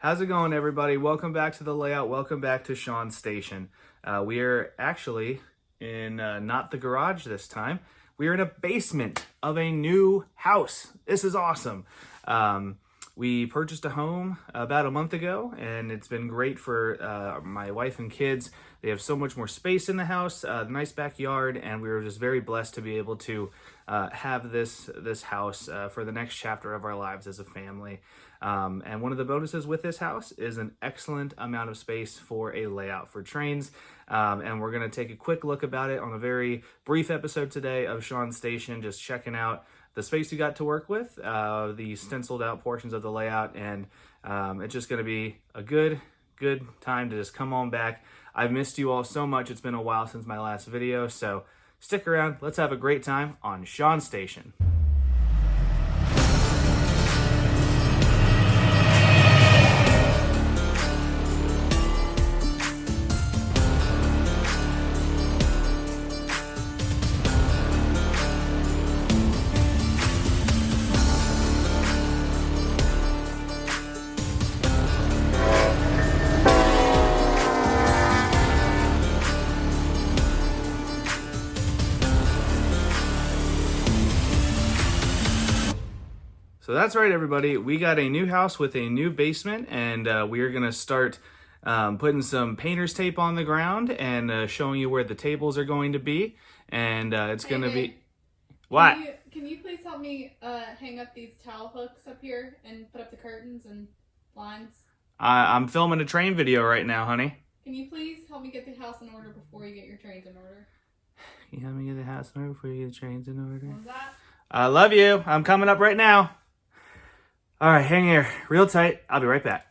How's it going, everybody? Welcome back to the layout. Welcome back to Sean's station. We are actually in not the garage this time. We are in a basement of a new house. This is awesome. We purchased a home about a month ago, and it's been great for my wife and kids. They have so much more space in the house, nice backyard, and we were just very blessed to be able to have this house for the next chapter of our lives as a family. And one of the bonuses with this house is an excellent amount of space for a layout for trains. And we're going to take a quick look about it on a very brief episode today of Sean's Station, just checking out the space we got to work with, the stenciled out portions of the layout, and it's just going to be a good time to just come on back. I've missed you all so much. It's been a while since my last video, so stick around. Let's have a great time on Sean's Station. So that's right, everybody. We got a new house with a new basement, and we are going to start putting some painter's tape on the ground and showing you where the tables are going to be. And it's going to be... What? Can you please help me hang up these towel hooks up here and put up the curtains and blinds? I'm filming a train video right now, honey. Can you please help me get the house in order before you get your trains in order? Can you help me get the house in order before you get the trains in order? What was that? I love you. I'm coming up right now. All right, hang here real tight. I'll be right back.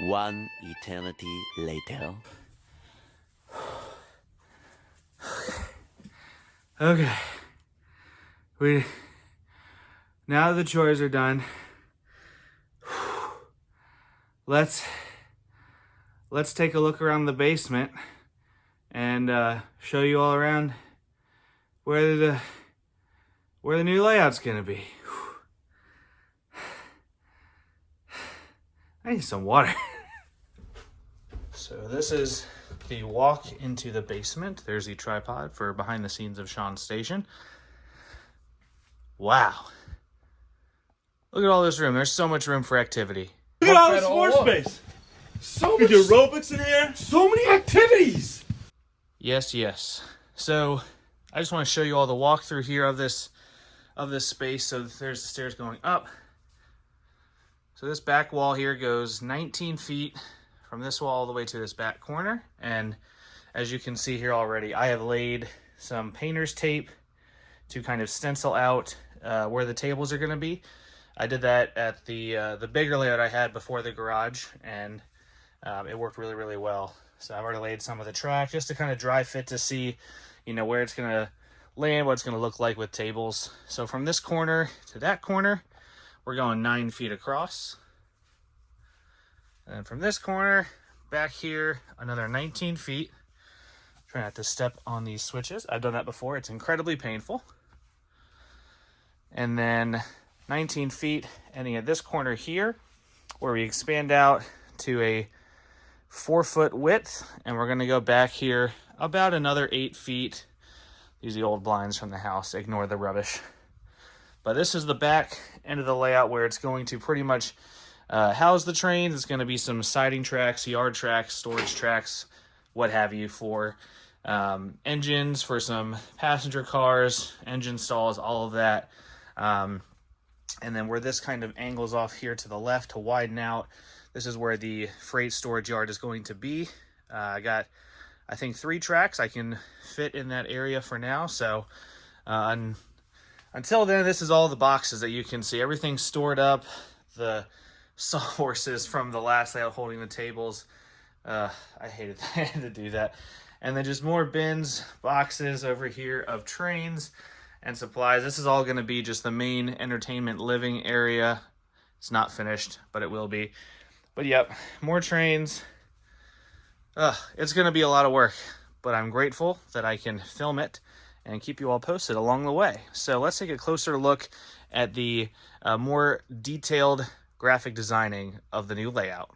One eternity later. Okay. Now the chores are done. Let's take a look around the basement and show you all around where the new layout's gonna be. I need some water. So this is the walk into the basement. There's the tripod for behind the scenes of Sean's Station. Wow. Look at all this room. There's so much room for activity. Look at all this floor space. So much. You do aerobics in here. So many activities. Yes. So I just want to show you all the walkthrough here of this space. So there's the stairs going up. So this back wall here goes 19 feet from this wall all the way to this back corner. And as you can see here already, I have laid some painter's tape to kind of stencil out where the tables are going to be. I did that at the bigger layout I had before the garage, and it worked really, really well. So I've already laid some of the track just to kind of dry fit to see, where it's going to land, what it's going to look like with tables. So from this corner to that corner, we're going 9 feet across. And from this corner back here, another 19 feet. Try not to step on these switches. I've done that before. It's incredibly painful. And then 19 feet ending at this corner here, where we expand out to a 4-foot width. And we're going to go back here about another 8 feet. These are the old blinds from the house. Ignore the rubbish. But this is the back end of the layout where it's going to pretty much house the trains. It's going to be some siding tracks, yard tracks, storage tracks, what have you, for engines, for some passenger cars, engine stalls, all of that. And then where this kind of angles off here to the left to widen out, this is where the freight storage yard is going to be. I got, I think, 3 tracks I can fit in that area for now. So until then, this is all the boxes that you can see. Everything's stored up. The sawhorses from the last layout holding the tables. I hated that. I had to do that. And then just more bins, boxes over here of trains and supplies. This is all going to be just the main entertainment living area. It's not finished, but it will be. But yep, more trains. It's going to be a lot of work, but I'm grateful that I can film it and keep you all posted along the way. So let's take a closer look at the more detailed graphic designing of the new layout.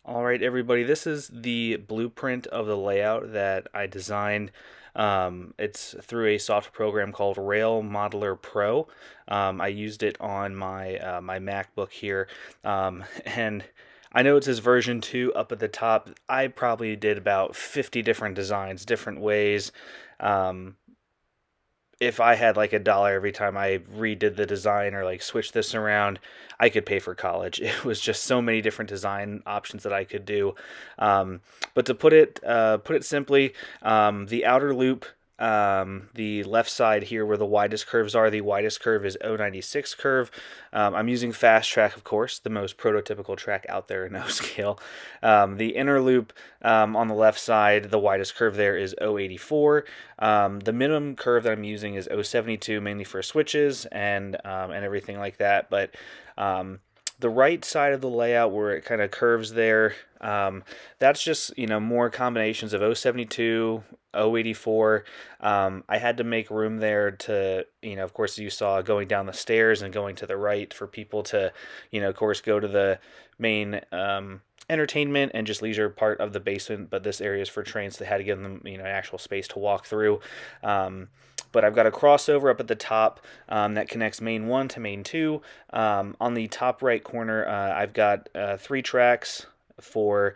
All right, everybody, this is the blueprint of the layout that I designed. It's through a software program called Rail Modeler Pro. I used it on my my MacBook here, and I know it says version 2 up at the top. I probably did about 50 different designs, different ways. If I had like $1 every time I redid the design or like switched this around, I could pay for college. It was just so many different design options that I could do. But to put it simply, the outer loop, the left side here where the widest curves are, the widest curve is 096 curve. I'm using fast track, of course, the most prototypical track out there in O scale. The inner loop on the left side, the widest curve there is 084. The minimum curve that I'm using is 072, mainly for switches and everything like that. But the right side of the layout where it kind of curves there, that's just, more combinations of 072, 084. I had to make room there to, of course, you saw going down the stairs and going to the right for people to, of course, go to the main entertainment and just leisure part of the basement, but this area is for trains, so they had to give them, actual space to walk through. But I've got a crossover up at the top that connects main 1 to main 2. On the top right corner, I've got 3 tracks for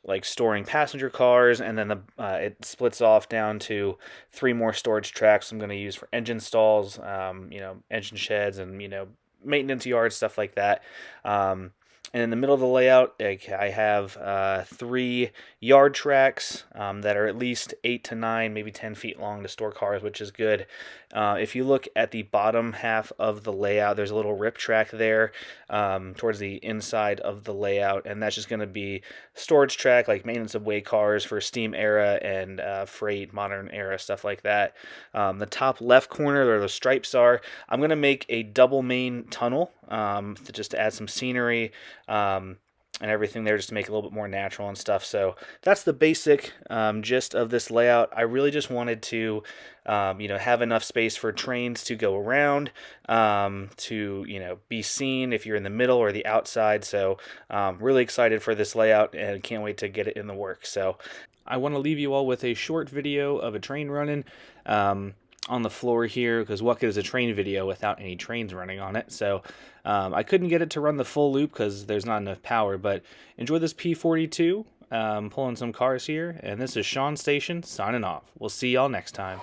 like storing passenger cars, and then it splits off down to 3 more storage tracks I'm going to use for engine stalls, engine sheds, and maintenance yards, stuff like that. And in the middle of the layout, I have 3 yard tracks that are at least 8 to 9, maybe 10 feet long to store cars, which is good. If you look at the bottom half of the layout, there's a little rip track there towards the inside of the layout, and that's just going to be storage track, like maintenance of way cars for steam era and freight, modern era, stuff like that. The top left corner where the stripes are, I'm going to make a double main tunnel just to add some scenery and everything there, just to make it a little bit more natural and stuff. So that's the basic gist of this layout. I really just wanted to have enough space for trains to go around, to be seen if you're in the middle or the outside. So really excited for this layout and can't wait to get it in the works. So I want to leave you all with a short video of a train running on the floor here, because what good is a train video without any trains running on it? So I couldn't get it to run the full loop because there's not enough power, but enjoy this P42, pulling some cars here, and this is Sean Station signing off. We'll see y'all next time.